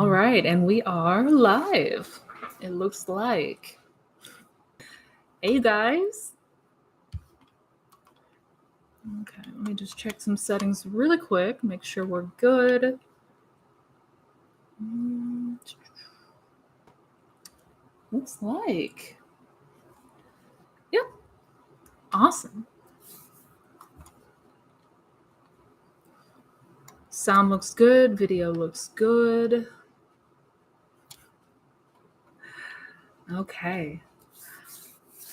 All right, and we are live. It looks like. Hey guys. Okay, let me just check some settings really quick, make sure we're good. Looks like. Yep. Awesome. Sound looks good, video looks good. Okay.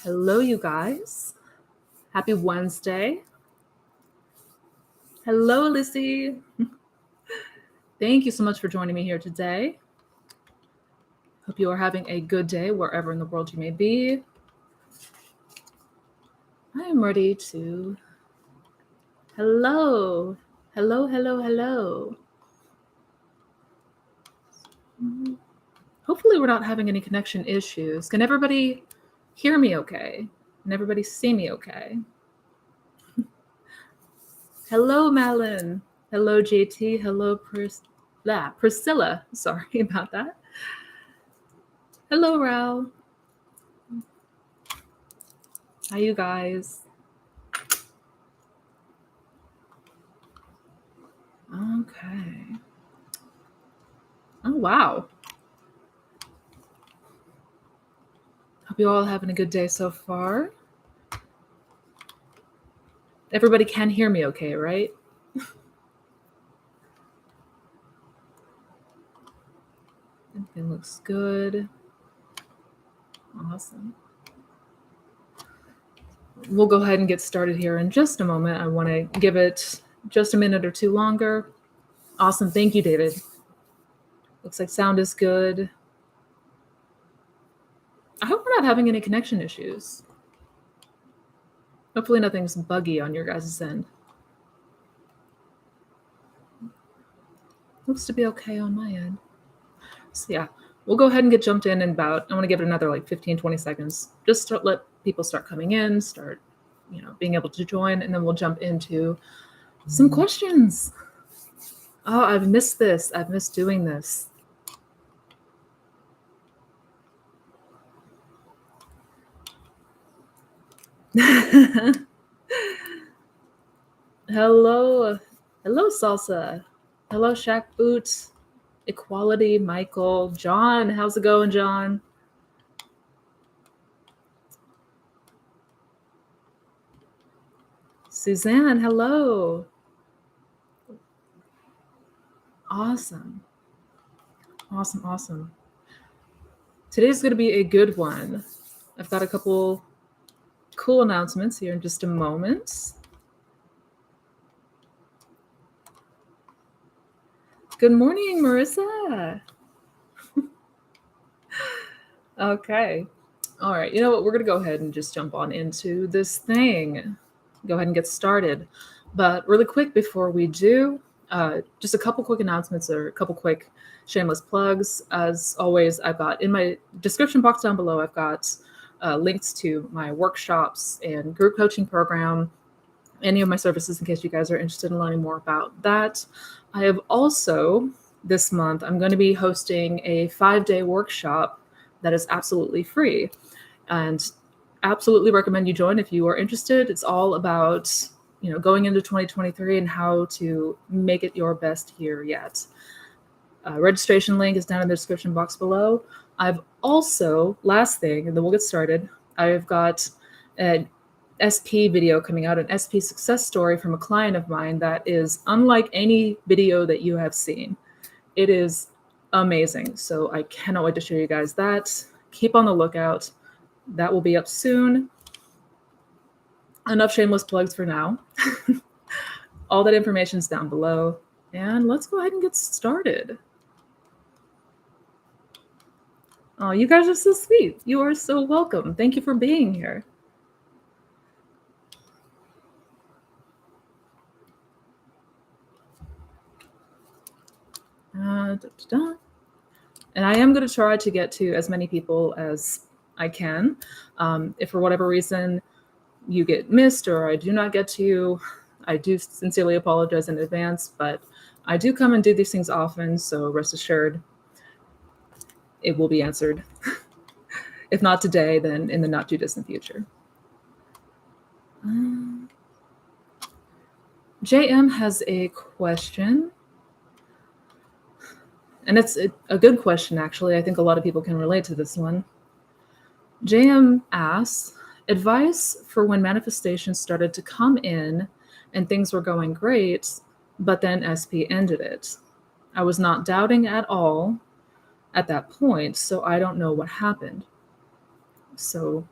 Hello, you guys. Happy Wednesday. Hello, Lissy. Thank you so much for joining me here today. Hope you are having a good day wherever in the world you may be. I am ready to. Hello. Hello, hello, hello. Hopefully we're not having any connection issues. Can everybody hear me okay? Can everybody see me okay? Hello, Malin. Hello, JT. Hello, Priscilla. Sorry about that. Hello, Raul. How you guys? Okay. Oh, wow. Hope you all having a good day so far. Everybody can hear me okay, right? Everything looks good. Awesome. We'll go ahead and get started here in just a moment. I want to give it just a minute or two longer. Awesome. Thank you, David. Looks like sound is good. I hope we're not having any connection issues. Hopefully nothing's buggy on your guys' end. Looks to be okay on my end. So yeah, we'll go ahead and get jumped in about, I want to give it another like 15, 20 seconds. Just to let people start coming in, start, being able to join, and then we'll jump into some questions. Oh, I've missed this. I've missed doing this. Hello, Salsa. Hello, Shaq Boots, Equality, Michael, John. How's it going, John? Suzanne, hello. Awesome. Today's going to be a good one. I've got a couple cool announcements here in just a moment. Good morning, Marissa. Okay. All right. You know what? We're going to go ahead and just jump on into this thing. Go ahead and get started. But really quick before we do, just a couple quick announcements or a couple quick shameless plugs. As always, I've got in my description box down below, I've got links to my workshops and group coaching program, any of my services in case you guys are interested in learning more about that. I have also, this month, I'm going to be hosting a 5-day workshop that is absolutely free, and absolutely recommend you join if you are interested. It's all about, going into 2023 and how to make it your best year yet. Registration link is down in the description box below. I've also, last thing, and then we'll get started, I've got an SP video coming out, an SP success story from a client of mine that is unlike any video that you have seen. It is amazing. So I cannot wait to show you guys that. Keep on the lookout. That will be up soon. Enough shameless plugs for now. All that information is down below. And let's go ahead and get started. Oh, you guys are so sweet. You are so welcome. Thank you for being here. And I am going to try to get to as many people as I can. If for whatever reason you get missed or I do not get to you, I do sincerely apologize in advance, but I do come and do these things often, so rest assured. it will be answered. If not today, then in the not too distant future. JM has a question. And it's a good question, actually. I think a lot of people can relate to this one. JM asks, advice for when manifestations started to come in and things were going great, but then SP ended it. I was not doubting at all at that point, so I don't know what happened. So,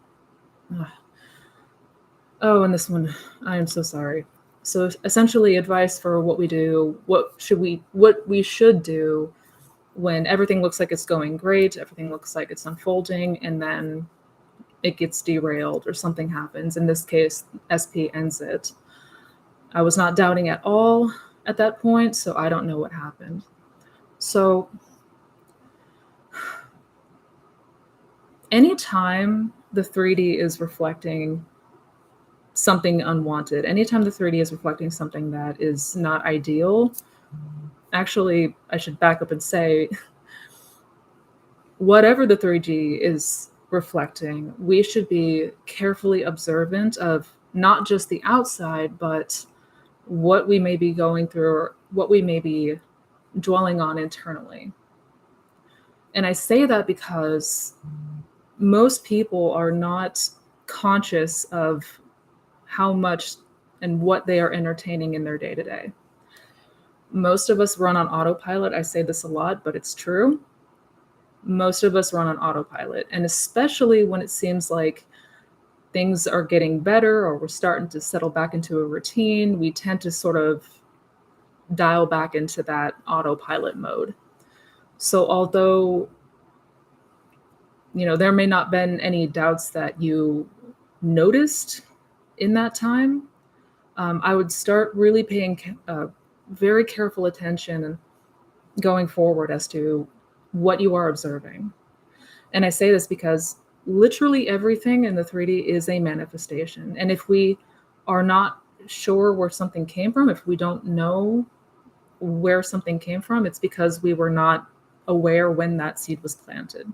oh, and this one, I am so sorry. So essentially advice for what we do, what we should do when everything looks like it's going great, everything looks like it's unfolding, and then it gets derailed or something happens. In this case, SP ends it. I was not doubting at all at that point, so I don't know what happened. So anytime the 3D is reflecting something unwanted, anytime the 3D is reflecting something that is not ideal, actually, I should back up and say, whatever the 3D is reflecting, we should be carefully observant of not just the outside, but what we may be going through or what we may be dwelling on internally. And I say that because most people are not conscious of how much and what they are entertaining in their day-to-day. Most of us run on autopilot. I say this a lot, but it's true. Most of us run on autopilot. And especially when it seems like things are getting better or we're starting to settle back into a routine, we tend to sort of dial back into that autopilot mode. So although, there may not have been any doubts that you noticed in that time, I would start really paying very careful attention going forward as to what you are observing. And I say this because literally everything in the 3D is a manifestation. And if we are not sure where something came from, if we don't know where something came from, it's because we were not aware when that seed was planted.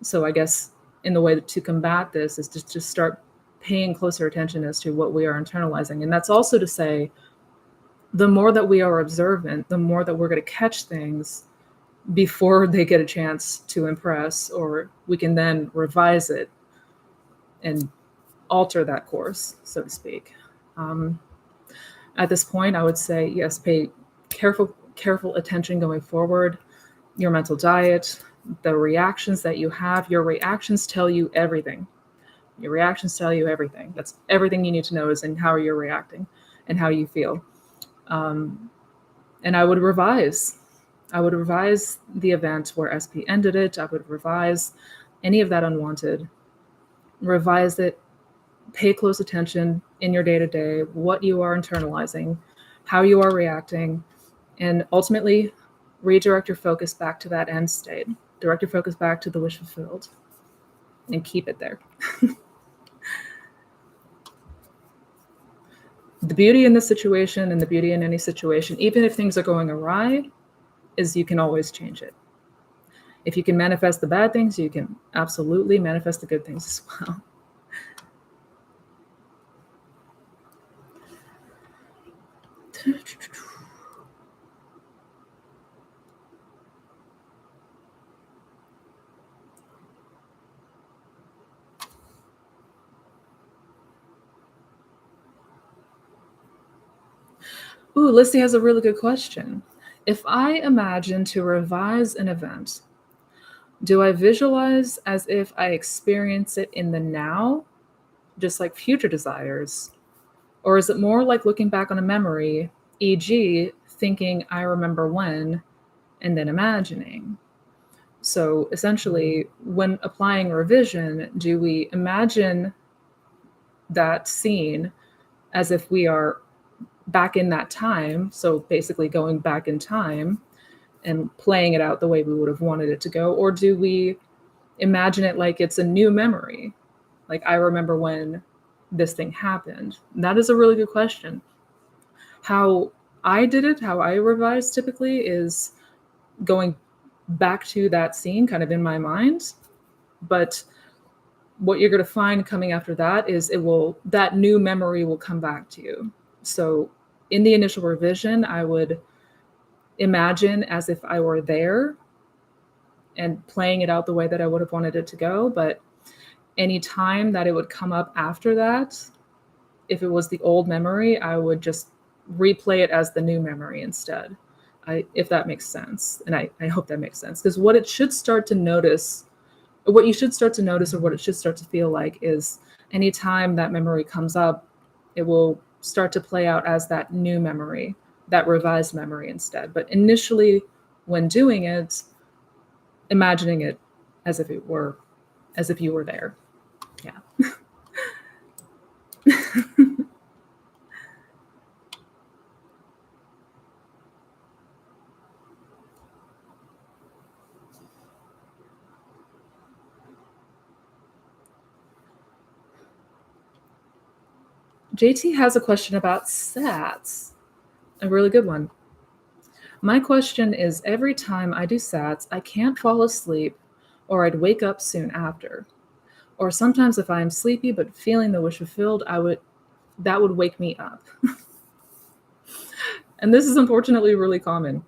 So I guess in the way to combat this is just to start paying closer attention as to what we are internalizing. And that's also to say, the more that we are observant, the more that we're going to catch things before they get a chance to impress, or we can then revise it and alter that course, so to speak. At this point, I would say, yes, pay careful attention going forward. Your mental diet, the reactions that you have, your reactions tell you everything. Your reactions tell you everything. That's everything you need to know is in how you're reacting and how you feel. And I would revise the event where SP ended it. I would revise any of that unwanted, revise it, pay close attention in your day-to-day, what you are internalizing, how you are reacting, and ultimately redirect your focus back to that end state. Direct your focus back to the wish fulfilled and keep it there. The beauty in this situation and the beauty in any situation, even if things are going awry, is you can always change it. If you can manifest the bad things, you can absolutely manifest the good things as well. Ooh, Lissy has a really good question. If I imagine to revise an event, do I visualize as if I experience it in the now, just like future desires? Or is it more like looking back on a memory, e.g., thinking I remember when, and then imagining? So essentially, when applying revision, do we imagine that scene as if we are back in that time? So basically going back in time and playing it out the way we would have wanted it to go? Or do we imagine it like it's a new memory? Like, I remember when this thing happened. That is a really good question. How I did it, how I revise typically is going back to that scene kind of in my mind. But what you're going to find coming after that is that new memory will come back to you. So in the initial revision, I would imagine as if I were there and playing it out the way that I would have wanted it to go. But any time that it would come up after that, if it was the old memory, I would just replay it as the new memory instead. If that makes sense. And I hope that makes sense. Because what you should start to notice, or what it should start to feel like is anytime that memory comes up, it will start to play out as that new memory, that revised memory instead. But initially, when doing it, imagining it as if you were there. Yeah. JT has a question about SATs, a really good one. My question is, every time I do SATs, I can't fall asleep or I'd wake up soon after. Or sometimes if I'm sleepy but feeling the wish fulfilled, that would wake me up. And this is unfortunately really common.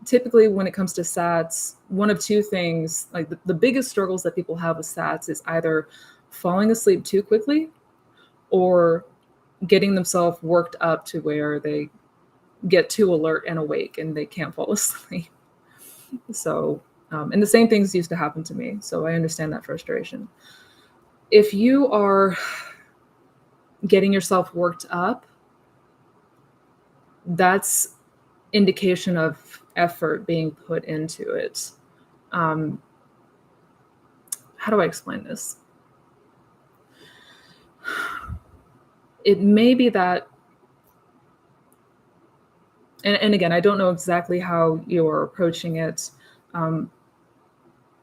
Typically when it comes to SATs, one of two things, like the biggest struggles that people have with SATs is either falling asleep too quickly or getting themselves worked up to where they get too alert and awake and they can't fall asleep. So, and the same things used to happen to me. So I understand that frustration. If you are getting yourself worked up, that's indication of effort being put into it. How do I explain this? It may be that, and again, I don't know exactly how you're approaching it,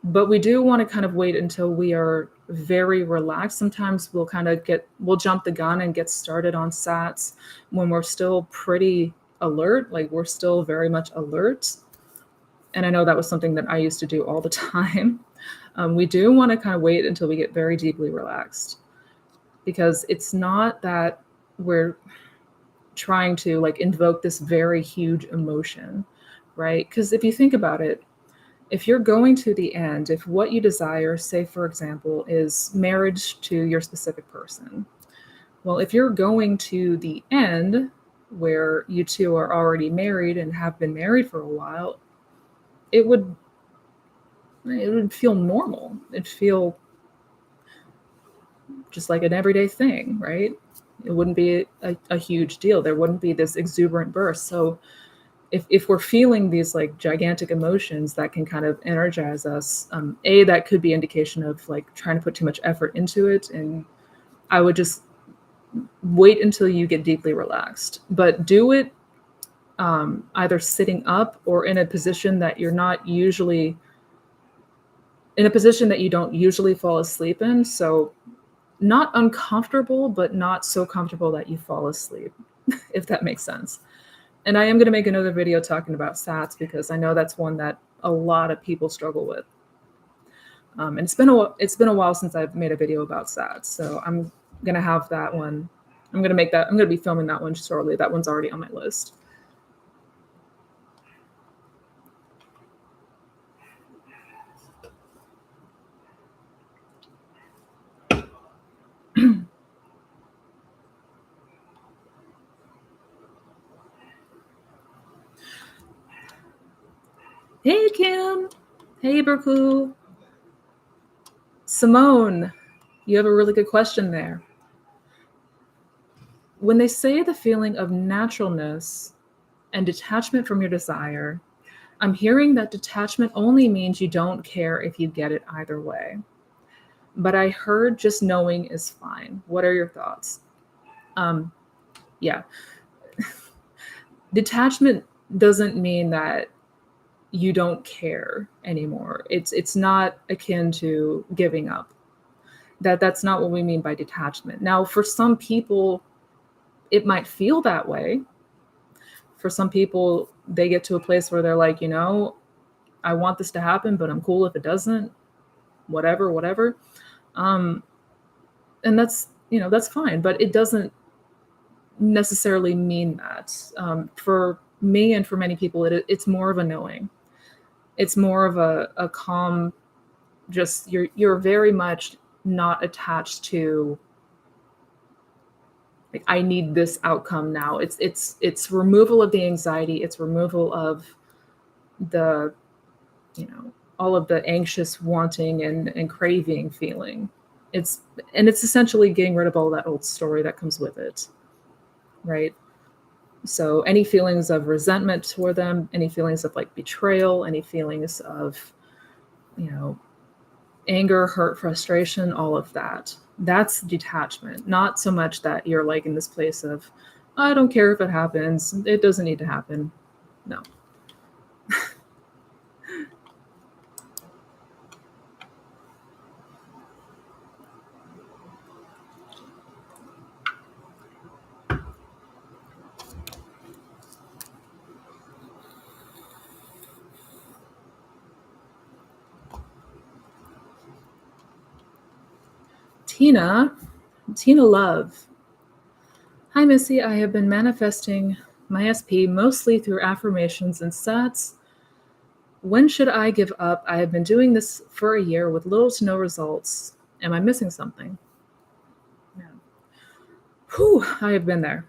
but we do want to kind of wait until we are very relaxed. Sometimes we'll jump the gun and get started on SATs when we're still pretty alert, like we're still very much alert. And I know that was something that I used to do all the time. We do want to kind of wait until we get very deeply relaxed, because it's not that we're trying to like invoke this very huge emotion, right? Because if you think about it, if you're going to the end, if what you desire, say for example, is marriage to your specific person, well, if you're going to the end where you two are already married and have been married for a while, it would feel normal. It'd feel just like an everyday thing, right? It wouldn't be a huge deal. There wouldn't be this exuberant burst. So if we're feeling these like gigantic emotions that can kind of energize us, that could be indication of like trying to put too much effort into it. And I would just wait until you get deeply relaxed, but do it either sitting up or in a position that you don't usually fall asleep in. So not uncomfortable, but not so comfortable that you fall asleep, if that makes sense. And I am going to make another video talking about SATs because I know that's one that a lot of people struggle with. And it's been a while since I've made a video about SATs, so I'm going to have that one. I'm going to be filming that one shortly. That one's already on my list. Hey, Kim. Hey, Berku. Simone, you have a really good question there. When they say the feeling of naturalness and detachment from your desire, I'm hearing that detachment only means you don't care if you get it either way. But I heard just knowing is fine. What are your thoughts? Yeah. Detachment doesn't mean that you don't care anymore. It's not akin to giving up. That's not what we mean by detachment. Now, for some people, it might feel that way. For some people, they get to a place where they're like, I want this to happen, but I'm cool if it doesn't, whatever. Um, and that's fine, but it doesn't necessarily mean that. For me and for many people, it's more of a knowing. It's more of a calm, just you're very much not attached to, like, I need this outcome now. It's removal of the anxiety, it's removal of the, all of the anxious wanting and craving feeling. It's essentially getting rid of all that old story that comes with it, right? So any feelings of resentment toward them, any feelings of like betrayal, any feelings of, you know, anger, hurt, frustration, all of that. That's detachment. Not so much that you're like in this place of, I don't care if it happens, it doesn't need to happen. No. Tina Love. Hi, Missy. I have been manifesting my SP mostly through affirmations and sats. When should I give up? I have been doing this for a year with little to no results. Am I missing something? Yeah. Whew, I have been there.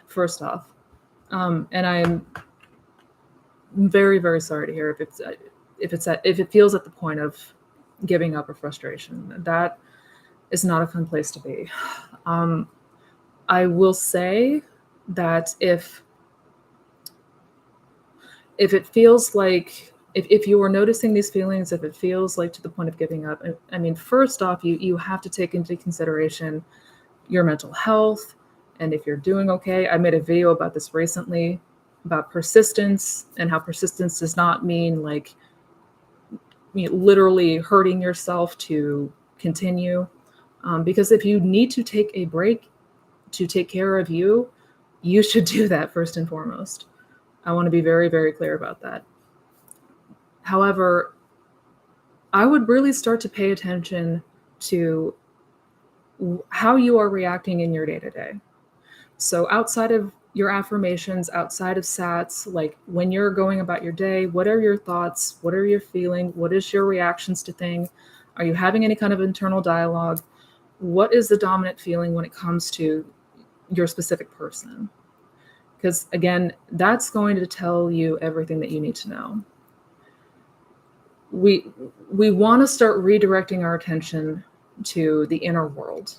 First off, and I'm very, very sorry to hear if it feels at the point of giving up or frustration. That is not a fun place to be. I will say that if it feels like, if you are noticing these feelings, if it feels like to the point of giving up, I mean, first off, you have to take into consideration your mental health and if you're doing okay. I made a video about this recently, about persistence, and how persistence does not mean like literally hurting yourself to continue. Because if you need to take a break to take care of you, you should do that first and foremost. I want to be very, very clear about that. However, I would really start to pay attention to how you are reacting in your day-to-day. So outside of your affirmations, outside of sats, like when you're going about your day, what are your thoughts? What are you feeling? What is your reactions to things? Are you having any kind of internal dialogue? What is the dominant feeling when it comes to your specific person? Because again, that's going to tell you everything that you need to know. We want to start redirecting our attention to the inner world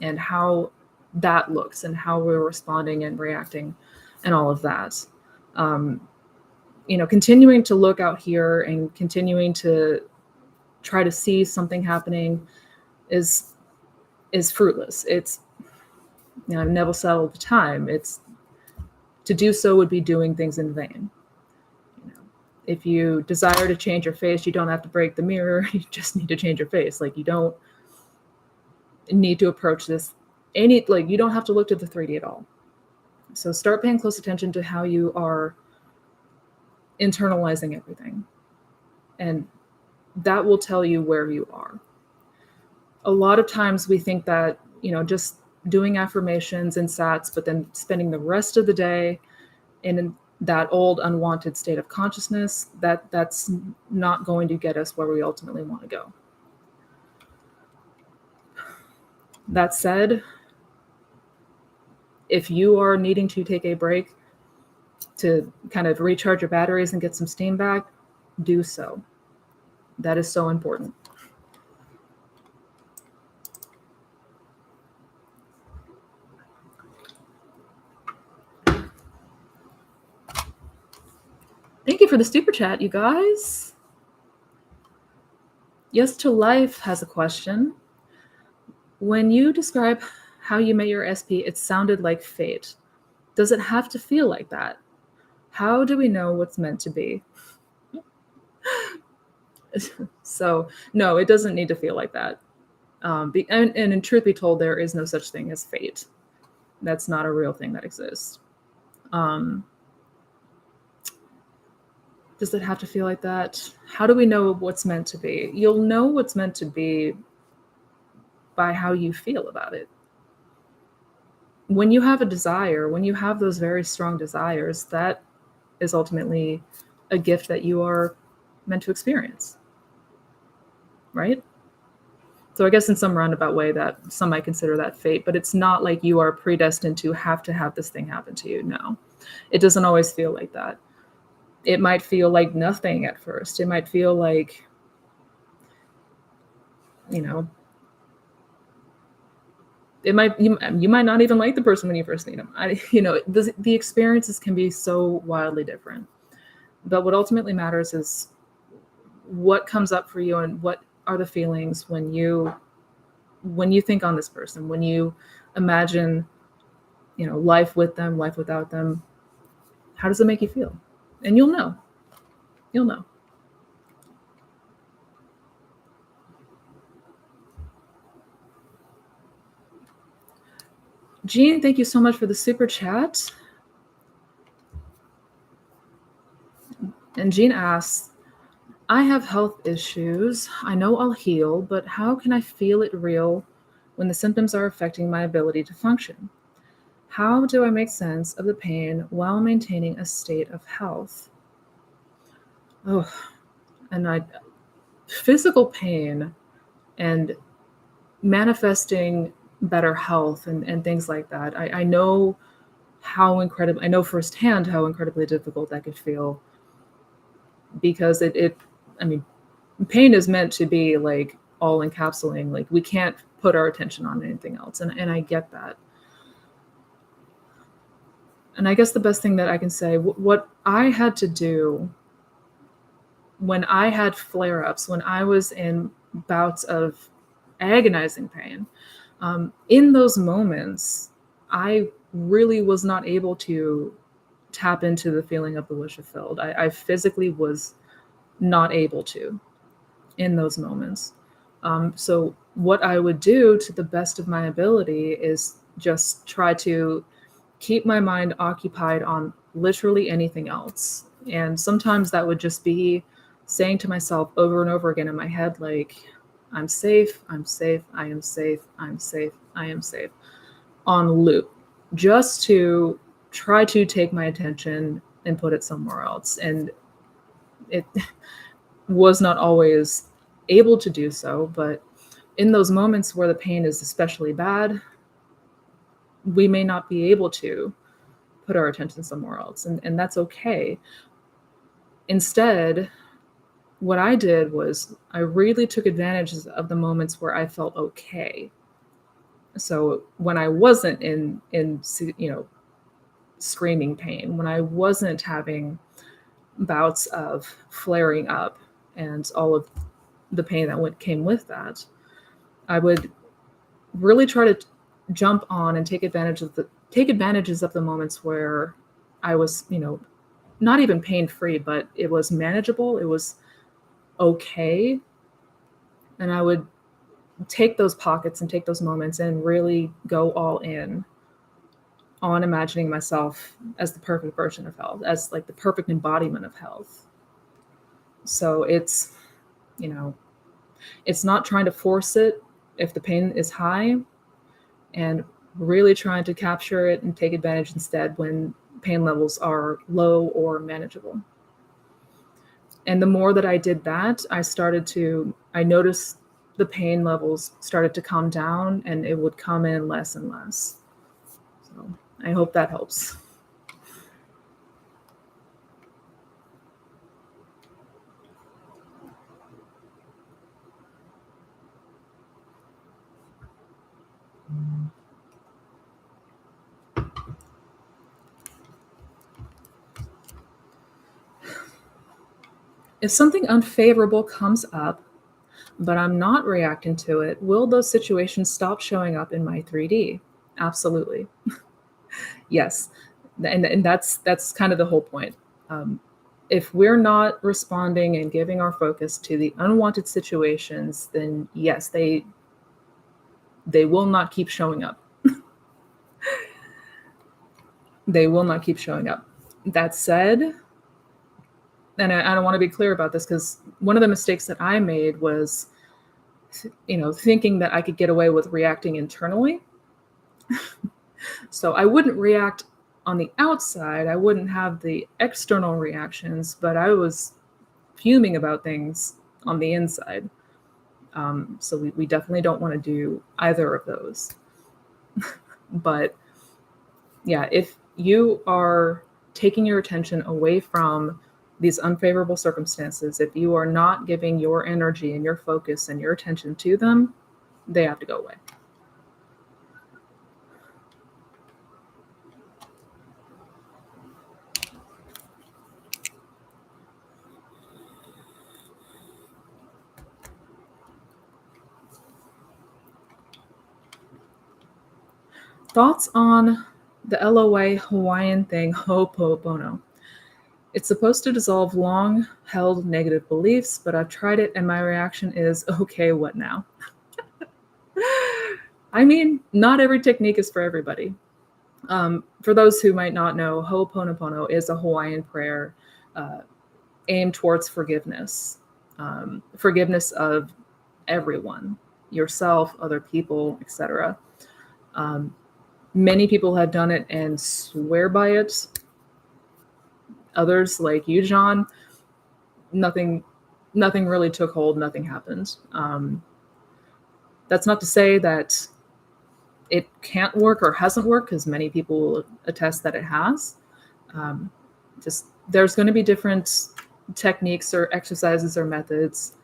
and how that looks and how we're responding and reacting and all of that. Continuing to look out here and continuing to try to see something happening is fruitless. It's, Neville said all the time, it's to do so would be doing things in vain. If you desire to change your face, you don't have to break the mirror. You just need to change your face. Like, you don't need to approach this you don't have to look to the 3D at all. So start paying close attention to how you are internalizing everything. And that will tell you where you are. A lot of times we think that, just doing affirmations and sats, but then spending the rest of the day in that old unwanted state of consciousness, that's not going to get us where we ultimately want to go. That said, if you are needing to take a break to kind of recharge your batteries and get some steam back, do so. That is so important. Thank you for the super chat, you guys. Yes to Life has a question. When you describe how you met your SP, it sounded like fate. Does it have to feel like that? How do we know what's meant to be? So, no, it doesn't need to feel like that. And in truth be told, there is no such thing as fate. That's not a real thing that exists. Does it have to feel like that? How do we know what's meant to be? You'll know what's meant to be by how you feel about it. When you have a desire, when you have those very strong desires, that is ultimately a gift that you are meant to experience, right? So I guess in some roundabout way that some might consider that fate, but it's not like you are predestined to have this thing happen to you. No, it doesn't always feel like that. It might feel like nothing at first. It might feel like, you know, you might not even like the person when you first meet them. The experiences can be so wildly different. But what ultimately matters is what comes up for you and what are the feelings when you think on this person, when you imagine, life with them, life without them. How does it make you feel? And you'll know. You'll know. Jean, thank you so much for the super chat. And Jean asks, I have health issues. I know I'll heal, but how can I feel it real when the symptoms are affecting my ability to function? How do I make sense of the pain while maintaining a state of health? Oh, and physical pain and manifesting better health and things like that. I know I know firsthand how incredibly difficult that could feel, because I mean, pain is meant to be like all encapsulating. Like, we can't put our attention on anything else. And I get that. And I guess the best thing that I can say, what I had to do when I had flare-ups, when I was in bouts of agonizing pain, in those moments, I really was not able to tap into the feeling of the wish fulfilled. I physically was not able to in those moments. So what I would do to the best of my ability is just try to keep my mind occupied on literally anything else. And sometimes that would just be saying to myself over and over again in my head, like, I'm safe, I'm safe, I am safe, I'm safe, I am safe, on loop, just to try to take my attention and put it somewhere else. And it was not always able to do so, but in those moments where the pain is especially bad, we may not be able to put our attention somewhere else, and that's okay. Instead, what I did was I really took advantage of the moments where I felt okay. So when I wasn't in screaming pain, when I wasn't having bouts of flaring up and all of the pain that came with that, I would really try to jump on and take advantages of the moments where I was, not even pain-free, but it was manageable, it was okay. And I would take those pockets and take those moments and really go all in on imagining myself as the perfect version of health, as like the perfect embodiment of health. So it's not trying to force it if the pain is high, and really trying to capture it and take advantage instead when pain levels are low or manageable. And the more that I did that, I noticed the pain levels started to calm down, and it would come in less and less. So I hope that helps. If something unfavorable comes up, but I'm not reacting to it, will those situations stop showing up in my 3D? Absolutely. Yes. And that's kind of the whole point. If we're not responding and giving our focus to the unwanted situations, then yes, they will not keep showing up. They will not keep showing up. That said, and I want to be clear about this, because one of the mistakes that I made was, thinking that I could get away with reacting internally. So I wouldn't react on the outside. I wouldn't have the external reactions, but I was fuming about things on the inside. So we definitely don't want to do either of those. But yeah, if you are taking your attention away from these unfavorable circumstances, if you are not giving your energy and your focus and your attention to them, they have to go away. Thoughts on the LOA Hawaiian thing, Ho'oponopono? It's supposed to dissolve long-held negative beliefs, but I've tried it and my reaction is, okay, what now? I mean, not every technique is for everybody. For those who might not know, Ho'oponopono is a Hawaiian prayer aimed towards forgiveness. Forgiveness of everyone, yourself, other people, etc. Many people have done it and swear by it. Others, like you, John, nothing really took hold, nothing happened. That's not to say that it can't work or hasn't worked, because many people will attest that it has. Just there's going to be different techniques or exercises or methods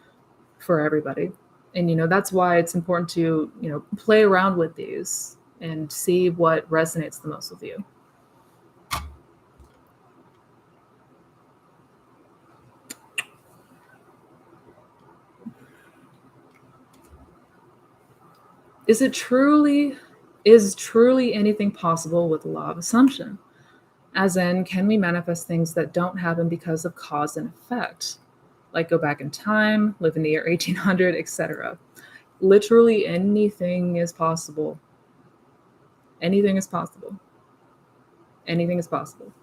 for everybody. And, that's why it's important to, play around with these and see what resonates the most with you. Is truly anything possible with the law of assumption? As in, can we manifest things that don't happen because of cause and effect? Like go back in time, live in the year 1800, etc. Literally anything is possible. Anything is possible. Anything is possible.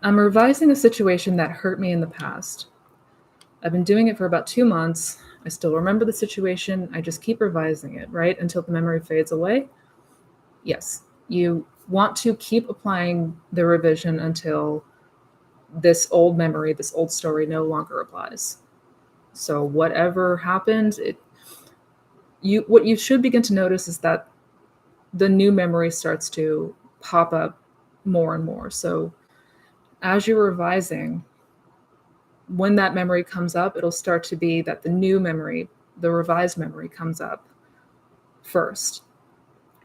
I'm revising a situation that hurt me in the past. I've been doing it for about 2 months. I still remember the situation. I just keep revising it, right? Until the memory fades away. Yes, you want to keep applying the revision until this old memory, this old story no longer applies. So whatever happened, what you should begin to notice is that the new memory starts to pop up more and more. So as you're revising, when that memory comes up, it'll start to be that the new memory, the revised memory, comes up first.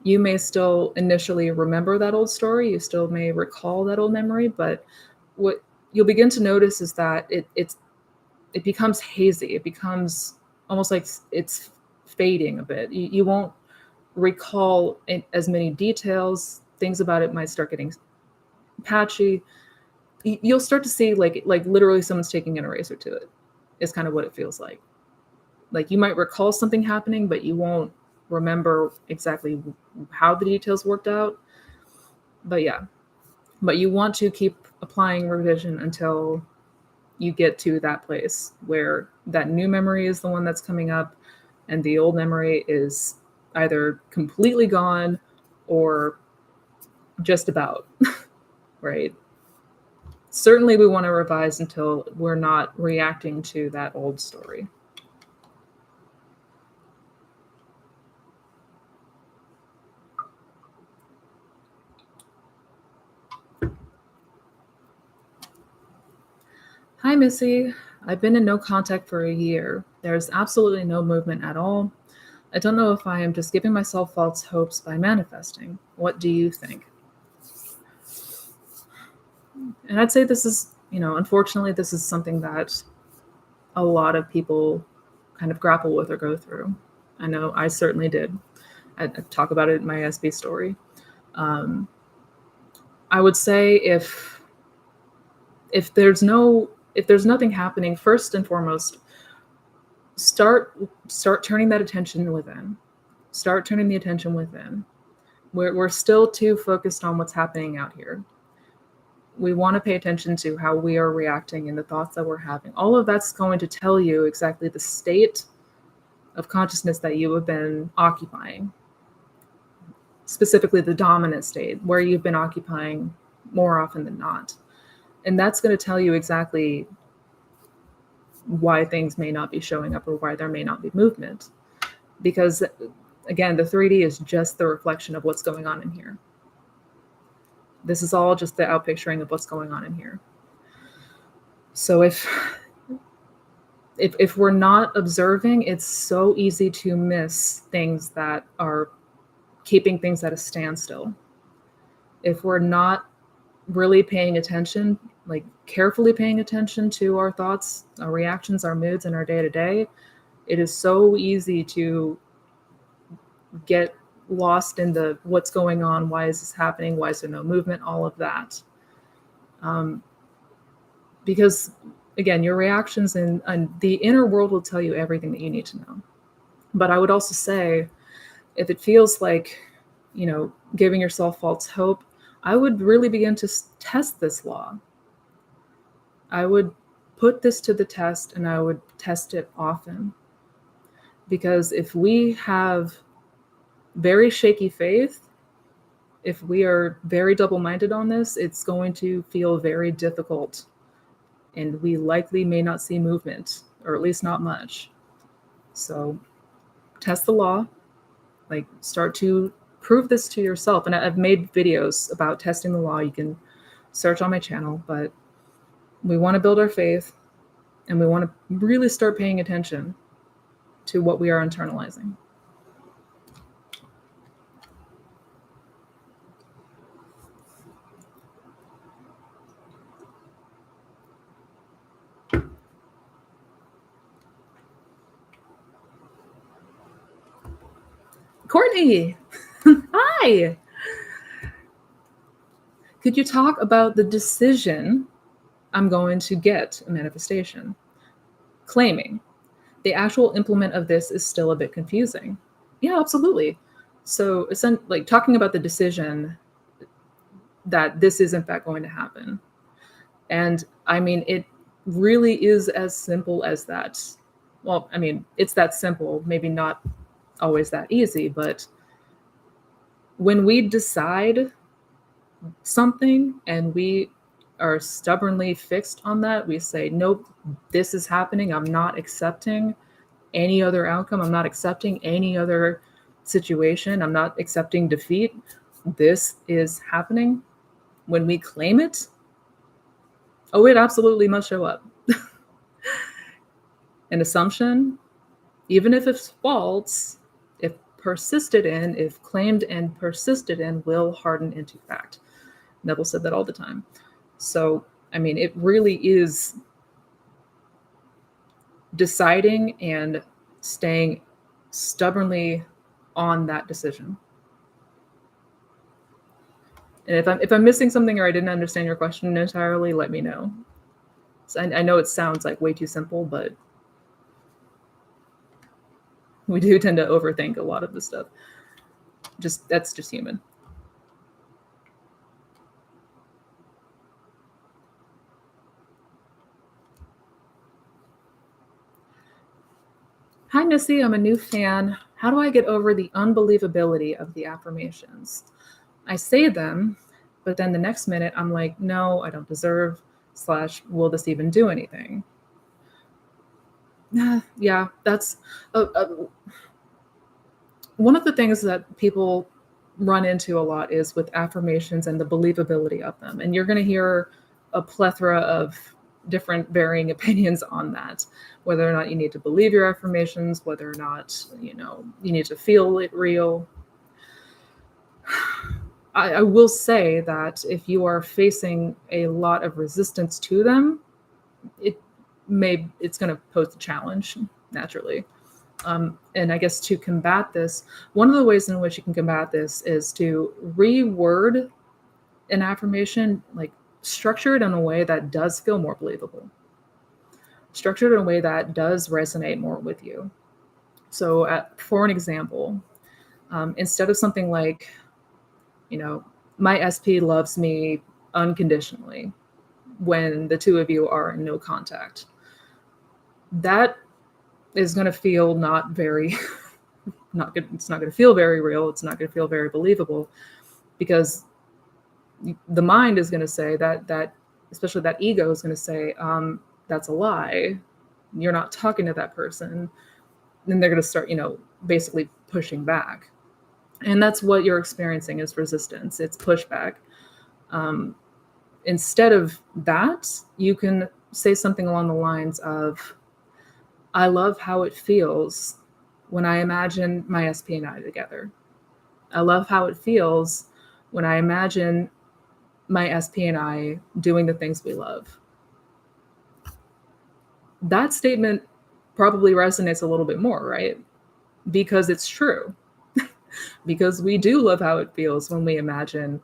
You may still initially remember that old story, you still may recall that old memory, but what you'll begin to notice is that it becomes hazy. It becomes almost like it's fading a bit. You won't recall as many details. Things about it might start getting patchy. You'll start to see like literally someone's taking an eraser to it. Is kind of what it feels like. Like you might recall something happening, but you won't remember exactly how the details worked out. But yeah, but you want to keep applying revision until you get to that place where that new memory is the one that's coming up and the old memory is either completely gone or just about, right? Certainly we want to revise until we're not reacting to that old story. Hi, Missy. I've been in no contact for a year. There's absolutely no movement at all. I don't know if I am just giving myself false hopes by manifesting. What do you think? And I'd say this is, unfortunately, this is something that a lot of people kind of grapple with or go through. I know I certainly did. I talk about it in my SB story. I would say if there's nothing happening, first and foremost, start turning that attention within. Start turning the attention within. We're still too focused on what's happening out here. We want to pay attention to how we are reacting and the thoughts that we're having. All of that's going to tell you exactly the state of consciousness that you have been occupying, specifically the dominant state, where you've been occupying more often than not. And that's going to tell you exactly why things may not be showing up or why there may not be movement. Because again, the 3D is just the reflection of what's going on in here. This is all just the outpicturing of what's going on in here. So if we're not observing, it's so easy to miss things that are keeping things at a standstill. If we're not really paying attention, like carefully paying attention to our thoughts, our reactions, our moods, and our day-to-day, it is so easy to get lost in the what's going on, why is this happening, why is there no movement, all of that. Because again, your reactions and the inner world will tell you everything that you need to know. But I would also say, if it feels like, giving yourself false hope, I would really begin to test this law. I would put this to the test, and I would test it often. Because if we have very shaky faith, if we are very double-minded on this, it's going to feel very difficult. And we likely may not see movement, or at least not much. So test the law, like start to prove this to yourself. And I've made videos about testing the law. You can search on my channel, but we want to build our faith, and we want to really start paying attention to what we are internalizing. Courtney, hi. Could you talk about the decision I'm going to get a manifestation? Claiming. The actual implement of this is still a bit confusing. Yeah, absolutely. So like talking about the decision that this is in fact going to happen. And I mean, it really is as simple as that. Well, I mean, it's that simple, maybe not always that easy, but when we decide something and we are stubbornly fixed on that, we say, nope, this is happening. I'm not accepting any other outcome. I'm not accepting any other situation. I'm not accepting defeat. This is happening. When we claim it, oh, it absolutely must show up. An assumption, even if it's false, if persisted in, if claimed and persisted in, will harden into fact. Neville said that all the time. So, I mean, it really is deciding and staying stubbornly on that decision. And if I'm missing something or I didn't understand your question entirely, let me know. So I know it sounds like way too simple, but we do tend to overthink a lot of this stuff. That's just human. Hi, Missy, I'm a new fan. How do I get over the unbelievability of the affirmations? I say them, but then the next minute I'm like, no, I don't deserve, / will this even do anything? Yeah, that's one of the things that people run into a lot is with affirmations and the believability of them. And you're going to hear a plethora of different varying opinions on that, whether or not you need to believe your affirmations, whether or not, you need to feel it real. I will say that if you are facing a lot of resistance to them, it's going to pose a challenge naturally. And I guess to combat this, one of the ways in which you can combat this is to reword an affirmation, like structure it in a way that does feel more believable. Structure it in a way that does resonate more with you. So for an example, instead of something like, You know, my SP loves me unconditionally when the two of you are in no contact. That is going to feel not very, not good. It's not going to feel very real. It's not going to feel very believable, because the mind is going to say that especially that ego is going to say, that's a lie. You're not talking to that person. Then they're going to start, basically pushing back. And that's what you're experiencing is resistance. It's pushback. Instead of that, you can say something along the lines of, I love how it feels when I imagine my SP and I together. I love how it feels when I imagine my SP and I doing the things we love. That statement probably resonates a little bit more, right? Because it's true. Because we do love how it feels when we imagine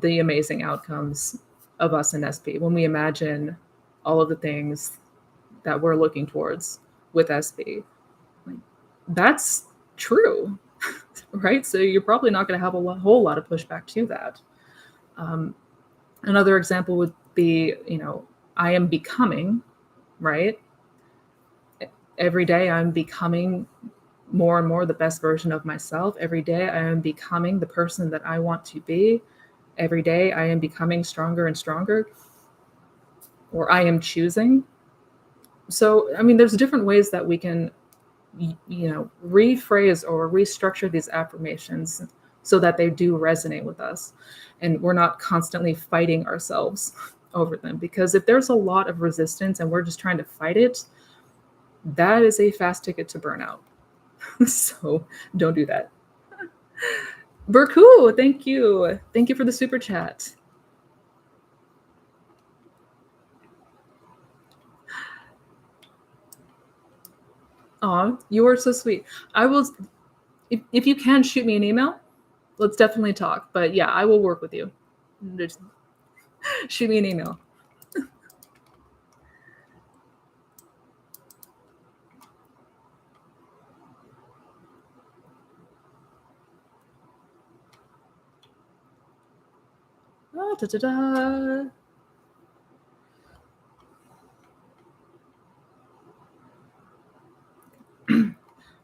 the amazing outcomes of us in SP, when we imagine all of the things that we're looking towards with SP. Like, that's true, right? So you're probably not going to have a whole lot of pushback to that. Another example would be, I am becoming, right? Every day I'm becoming more and more the best version of myself. Every day I am becoming the person that I want to be. Every day I am becoming stronger and stronger, or I am choosing. So, I mean, there's different ways that we can, rephrase or restructure these affirmations so that they do resonate with us. And we're not constantly fighting ourselves over them. Because if there's a lot of resistance and we're just trying to fight it, that is a fast ticket to burnout. So don't do that. Burku, thank you. Thank you for the super chat. Aw, you are so sweet. I will, if you can shoot me an email, let's definitely talk. But yeah, I will work with you. Just shoot me an email.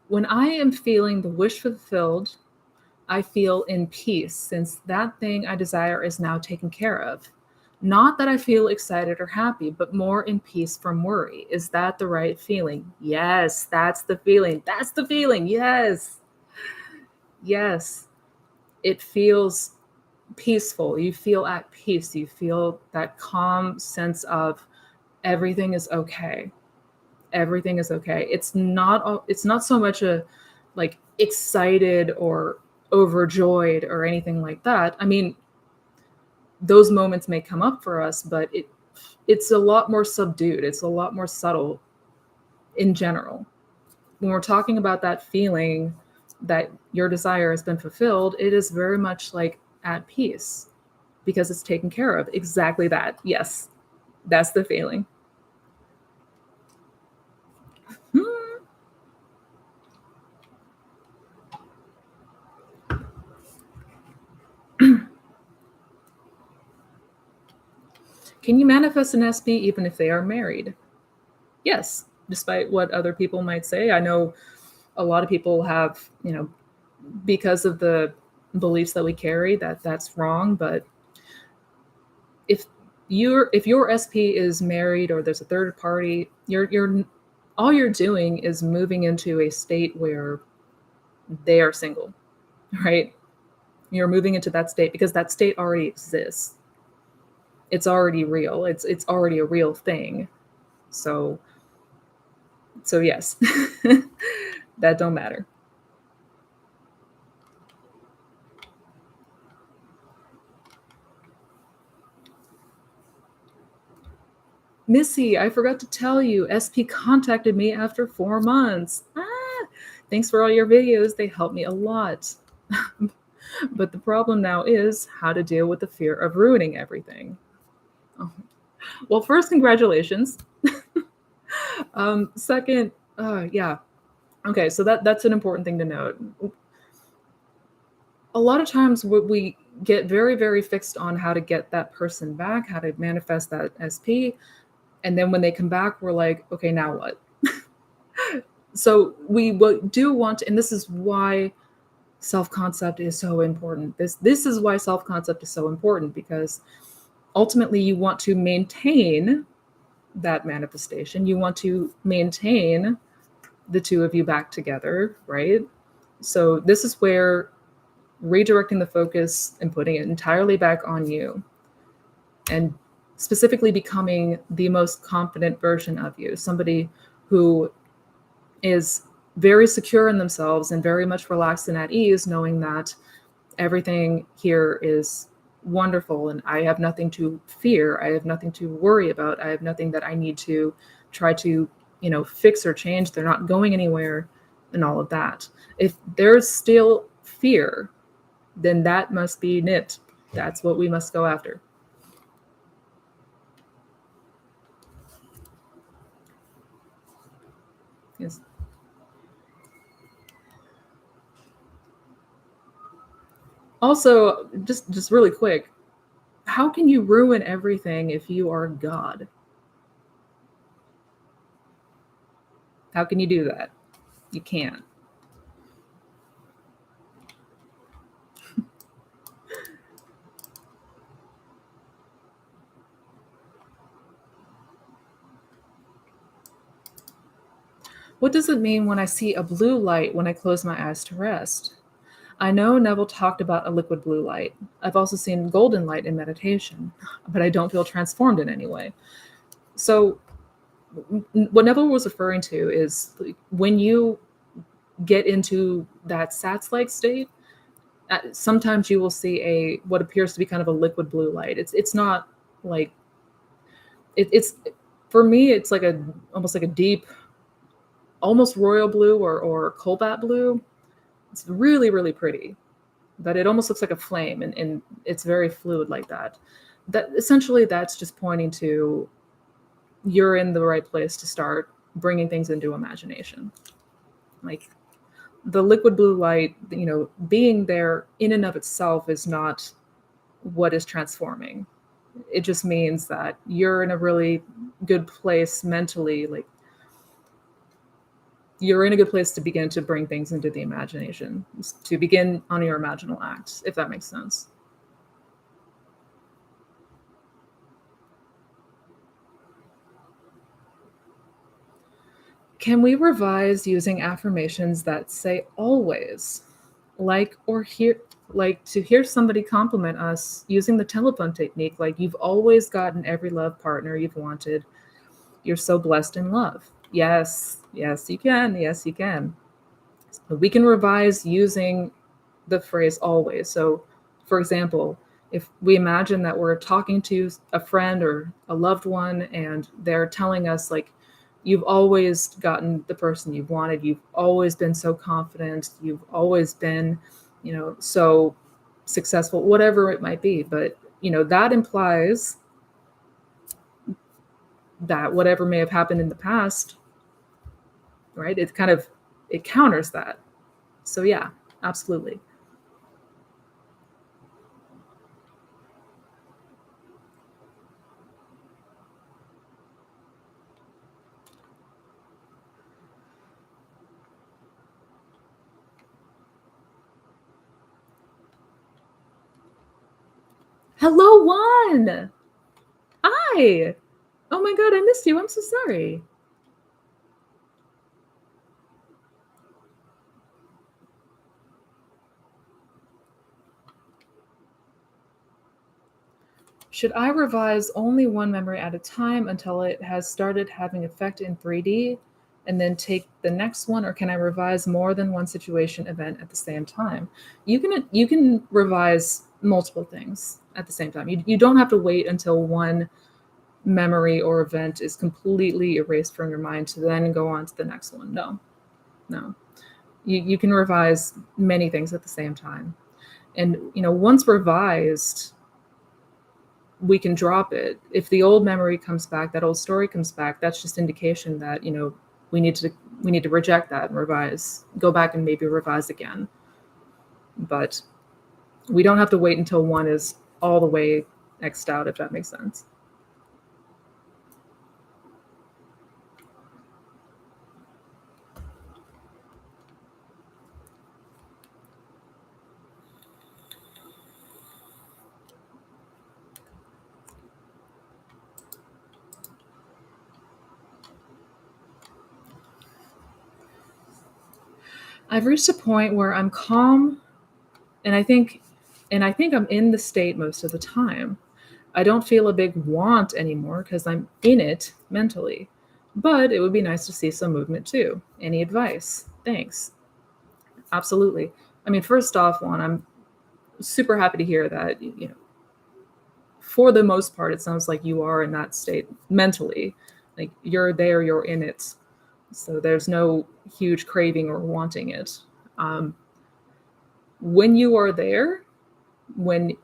When I am feeling the wish fulfilled, I feel in peace, since that thing I desire is now taken care of. Not that I feel excited or happy, but more in peace from worry. Is that the right feeling? Yes, that's the feeling. That's the feeling. Yes. Yes. It feels peaceful. You feel at peace. You feel that calm sense of everything is okay. Everything is okay. It's not so much a like excited or overjoyed or anything like that. I mean, those moments may come up for us, but it's a lot more subdued. It's a lot more subtle in general. When we're talking about that feeling that your desire has been fulfilled, it is very much like at peace because it's taken care of. Exactly that. Yes, that's the feeling. Can you manifest an SP even if they are married? Yes, despite what other people might say. I know a lot of people have, because of the beliefs that we carry, that's wrong. But if your SP is married or there's a third party, you're all you're doing is moving into a state where they are single, right? You're moving into that state because that state already exists. It's already real. It's already a real thing. So yes, that don't matter. Missy, I forgot to tell you, SP contacted me after 4 months. Thanks for all your videos. They helped me a lot. But the problem now is how to deal with the fear of ruining everything. Oh. Well, first, congratulations. Second, yeah. Okay, so that's an important thing to note. a lot of times we get very, very fixed on how to get that person back, how to manifest that SP. And then when they come back, we're like, okay, now what? So do want to, and this is why self-concept is so important. This is why self-concept is so important, because ultimately you want to maintain that manifestation. You want to maintain the two of you back together, right? So this is where redirecting the focus and putting it entirely back on you, and specifically becoming the most confident version of you, somebody who is very secure in themselves and very much relaxed and at ease, knowing that everything here is wonderful and I have nothing to fear. I have nothing to worry about. I have nothing that I need to try to, fix or change. They're not going anywhere and all of that. If there's still fear, then that must be nipped. That's what we must go after. Yes. Also, just really quick, how can you ruin everything if you are God? How can you do that? You can't. What does it mean when I see a blue light when I close my eyes to rest? I know Neville talked about a liquid blue light. I've also seen golden light in meditation, but I don't feel transformed in any way. So, what Neville was referring to is when you get into that SATS like state, sometimes you will see what appears to be kind of a liquid blue light. It's not like it's for me. It's like almost like a deep, almost royal blue or cobalt blue. It's really, really pretty, but it almost looks like a flame, and it's very fluid like that. That essentially, that's just pointing to you're in the right place to start bringing things into imagination. Like the liquid blue light, being there in and of itself is not what is transforming. It just means that you're in a really good place mentally, like you're in a good place to begin to bring things into the imagination, to begin on your imaginal act, if that makes sense. Can we revise using affirmations that say always? Like to hear somebody compliment us using the telephone technique, like you've always gotten every love partner you've wanted. You're so blessed in love. Yes, yes, you can. Yes, you can. We can revise using the phrase always. So, for example, if we imagine that we're talking to a friend or a loved one and they're telling us, like, you've always gotten the person you've wanted, you've always been so confident, you've always been, so successful, whatever it might be. But, that implies that whatever may have happened in the past, right? It counters that. So, yeah, absolutely. Hello, Juan. Hi. Oh my God, I missed you. I'm so sorry. Should I revise only one memory at a time until it has started having effect in 3D and then take the next one, or can I revise more than one situation event at the same time? You can revise multiple things at the same time. You don't have to wait until one memory or event is completely erased from your mind to then go on to the next one. No. No. You can revise many things at the same time. And once revised, we can drop it. If the old memory comes back, that old story comes back, that's just indication that, we need to reject that and revise, go back and maybe revise again. But We don't have to wait until one is all the way X'd out, if that makes sense. I've reached a point where I'm calm, and I think I'm in the state most of the time. I don't feel a big want anymore because I'm in it mentally. But it would be nice to see some movement too. Any advice? Thanks. Absolutely. I mean, first off, Juan, I'm super happy to hear that, for the most part, it sounds like you are in that state mentally. Like you're there, you're in it. So there's no huge craving or wanting it. When you are there, when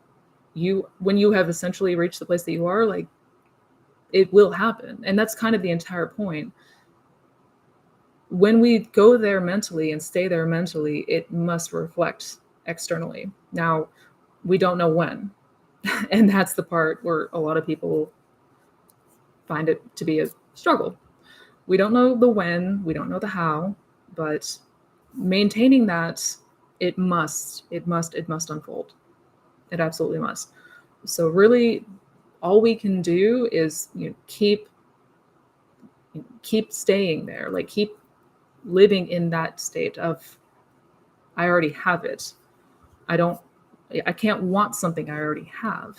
you have essentially reached the place that you are, like it will happen. And that's kind of the entire point. When we go there mentally and stay there mentally, it must reflect externally. Now, we don't know when. And that's the part where a lot of people find it to be a struggle. We don't know the when, we don't know the how, but maintaining that, it must unfold. It absolutely must. So really all we can do is keep staying there, like keep living in that state of I already have it. I can't want something I already have.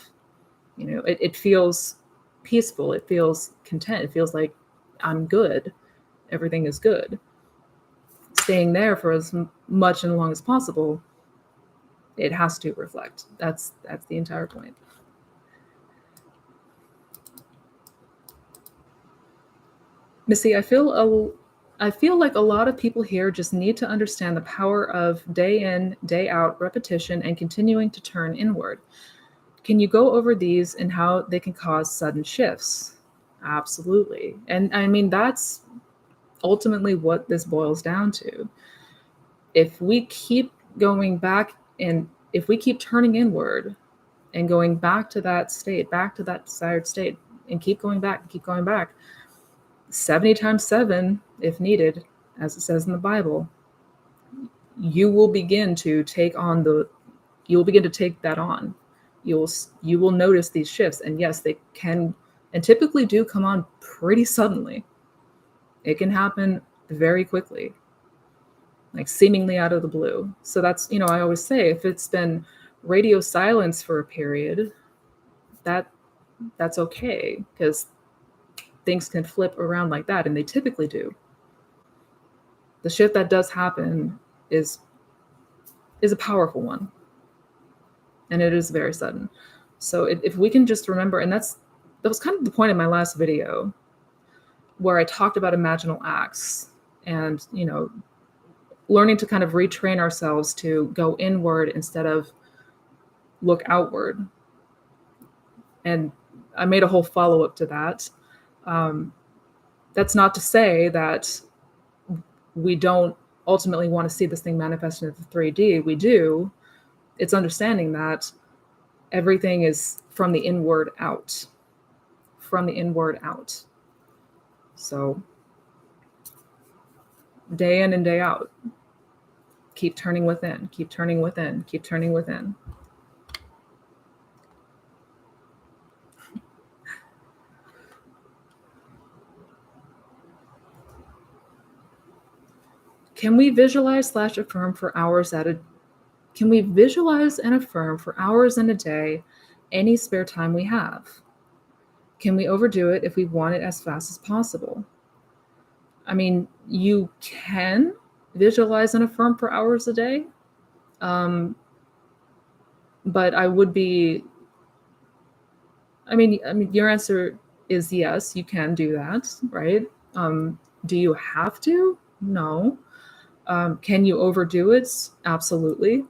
It feels peaceful, it feels content, it feels like I'm good, everything is good. Staying there for as much and long as possible, it has to reflect. That's the entire point. Missy, I feel like a lot of people here just need to understand the power of day in, day out repetition and continuing to turn inward. Can you go over these and how they can cause sudden shifts? Absolutely. And I mean, that's ultimately what this boils down to. If we keep going back and if we keep turning inward and going back to that state, back to that desired state, and keep going back, 70 times 7, if needed, as it says in the Bible, you will begin to take that on. You will notice these shifts, and yes, they can and typically do come on pretty suddenly. It can happen very quickly, like seemingly out of the blue. So that's, I always say, if it's been radio silence for a period, that's okay, because things can flip around like that, and they typically do. The shift that does happen is a powerful one, and it is very sudden. So if we can just remember, and that was kind of the point of my last video, where I talked about imaginal acts and learning to kind of retrain ourselves to go inward instead of look outward. And I made a whole follow-up to that. That's not to say that we don't ultimately want to see this thing manifest into 3D. We do. It's understanding that everything is from the inward out. From the inward out. So day in and day out, keep turning within, keep turning within, keep turning within. Can we visualize / affirm for hours can we visualize and affirm for hours in a day any spare time we have? Can we overdo it if we want it as fast as possible? I mean, you can visualize and affirm for hours a day, but I would be. I mean, your answer is yes, you can do that, right? Do you have to? No. Can you overdo it? Absolutely.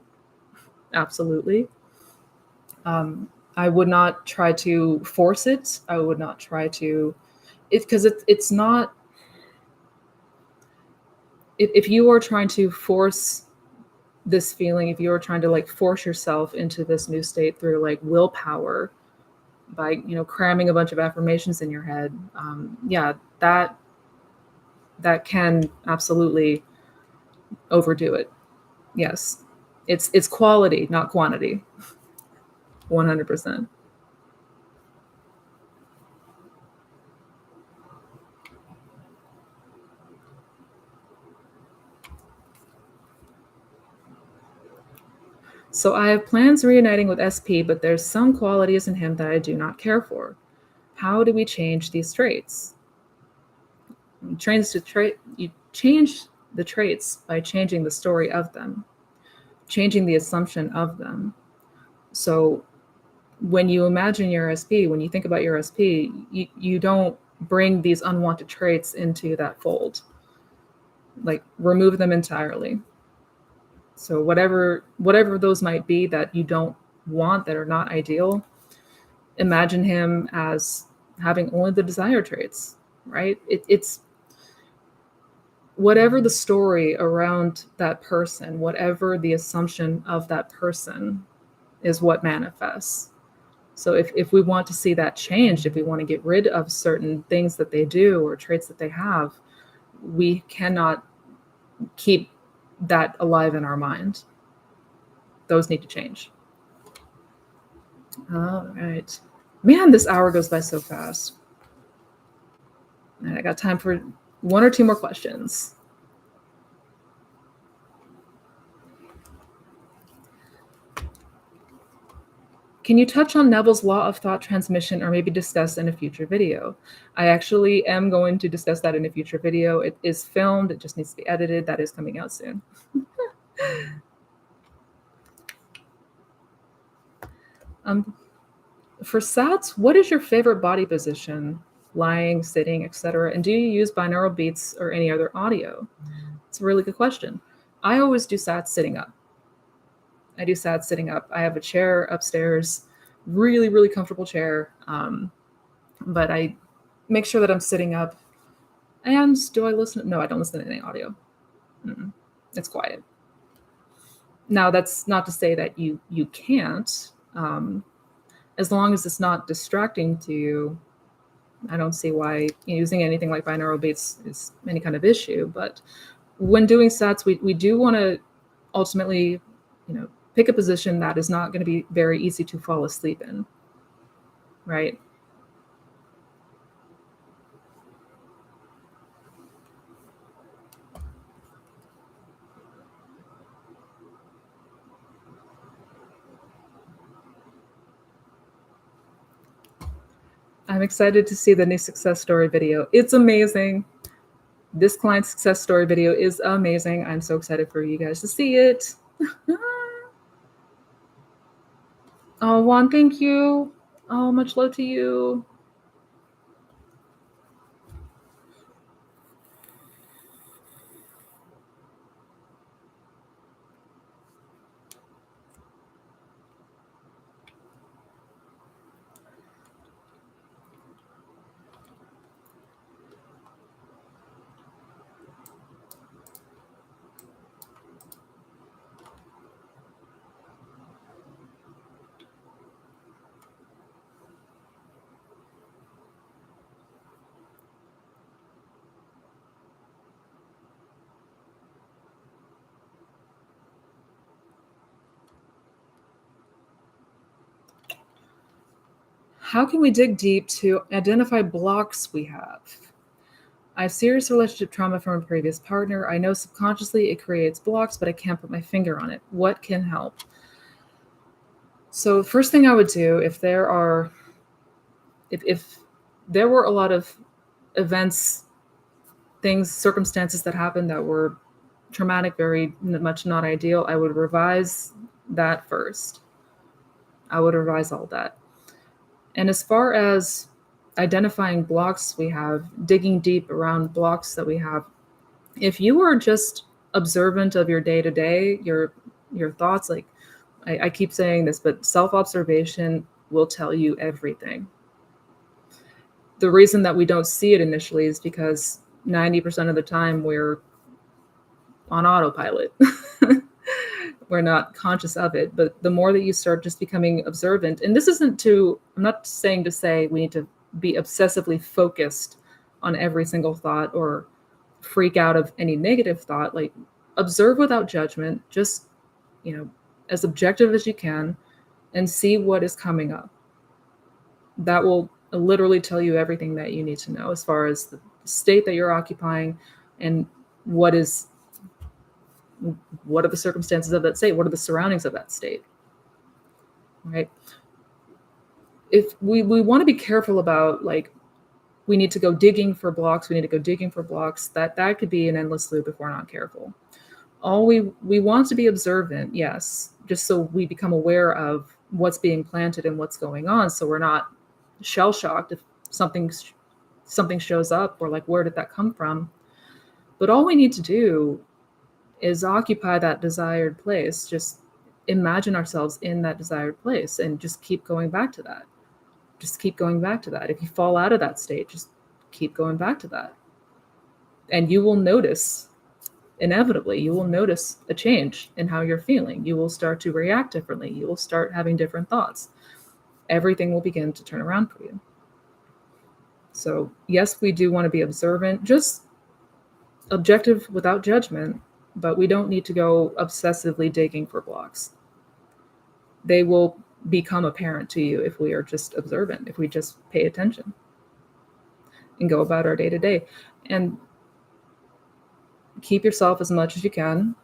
Absolutely. I would not try to force it. I would not try to, because it's not, if you are trying to force this feeling, if you're trying to like force yourself into this new state through like willpower by, you know, cramming a bunch of affirmations in your head, yeah, that can absolutely overdo it. Yes, it's quality, not quantity. 100%. So I have plans reuniting with SP, but there's some qualities in him that I do not care for. How do we change these traits? You change the traits by changing the story of them, changing the assumption of them. So when you imagine your SP, when you think about your SP, you don't bring these unwanted traits into that fold. Like remove them entirely. So whatever those might be that you don't want, that are not ideal, imagine him as having only the desired traits, right? It's whatever the story around that person, whatever the assumption of that person is what manifests. So if we want to see that changed, if we want to get rid of certain things that they do or traits that they have, we cannot keep that alive in our mind. Those need to change. All right. Man, this hour goes by so fast. And I got time for one or two more questions. Can you touch on Neville's law of thought transmission or maybe discuss in a future video? I actually am going to discuss that in a future video. It is filmed. It just needs to be edited. That is coming out soon. For SATs, what is your favorite body position? Lying, sitting, etc. And do you use binaural beats or any other audio? It's a really good question. I always do SATs sitting up. I do SATs sitting up. I have a chair upstairs, really, really comfortable chair. But I make sure that I'm sitting up. And do I listen? No, I don't listen to any audio. It's quiet. Now, that's not to say that you can't. As long as it's not distracting to you, I don't see why using anything like binaural beats is any kind of issue. But when doing SATs, we do want to ultimately, pick a position that is not going to be very easy to fall asleep in, right? I'm excited to see the new success story video. It's amazing. This client's success story video is amazing. I'm so excited for you guys to see it. Oh, Juan, thank you. Oh, much love to you. How can we dig deep to identify blocks we have? I have serious relationship trauma from a previous partner. I know subconsciously it creates blocks, but I can't put my finger on it. What can help? So first thing I would do, if there were a lot of events, things, circumstances that happened that were traumatic, very much not ideal, I would revise that first. I would revise all that. And as far as identifying blocks we have, digging deep around blocks that we have, if you are just observant of your day-to-day, your thoughts, like I keep saying this, but self-observation will tell you everything. The reason that we don't see it initially is because 90% of the time we're on autopilot. we're not conscious of it. But the more that you start just becoming observant, and this isn't to, I'm not saying to say we need to be obsessively focused on every single thought or freak out of any negative thought. Like, observe without judgment, just, as objective as you can, and see what is coming up. That will literally tell you everything that you need to know as far as the state that you're occupying and what are the circumstances of that state, what are the surroundings of that state, right? If we want to be careful about, like, we need to go digging for blocks, that could be an endless loop if we're not careful. All we want to be observant, yes, just so we become aware of what's being planted and what's going on, so we're not shell shocked if something shows up, or like, where did that come from? But all we need to do is occupy that desired place. Just imagine ourselves in that desired place and just keep going back to that. If you fall out of that state, just keep going back to that. And you will notice, inevitably, you will notice a change in how you're feeling. You will start to react differently. You will start having different thoughts. Everything will begin to turn around for you. So yes, we do want to be observant, just objective without judgment, but we don't need to go obsessively digging for blocks. They will become apparent to you if we are just observant, if we just pay attention and go about our day to day. And keep yourself as much as you can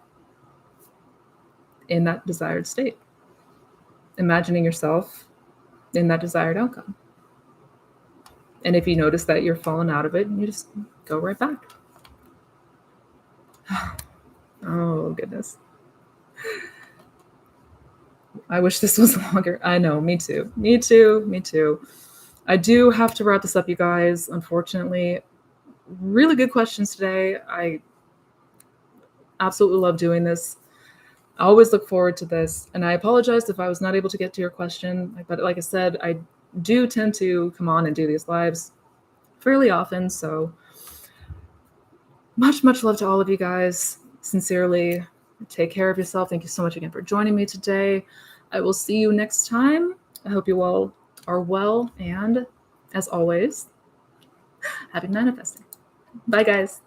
in that desired state, imagining yourself in that desired outcome. And if you notice that you're falling out of it, you just go right back. Oh, goodness. I wish this was longer. I know, me too. I do have to wrap this up, you guys, unfortunately. Really good questions today. I absolutely love doing this. I always look forward to this. And I apologize if I was not able to get to your question. But like I said, I do tend to come on and do these lives fairly often. So much love to all of you guys. Sincerely, take care of yourself. Thank you so much again for joining me today. I will see you next time. I hope you all are well. And as always, happy manifesting. Bye, guys.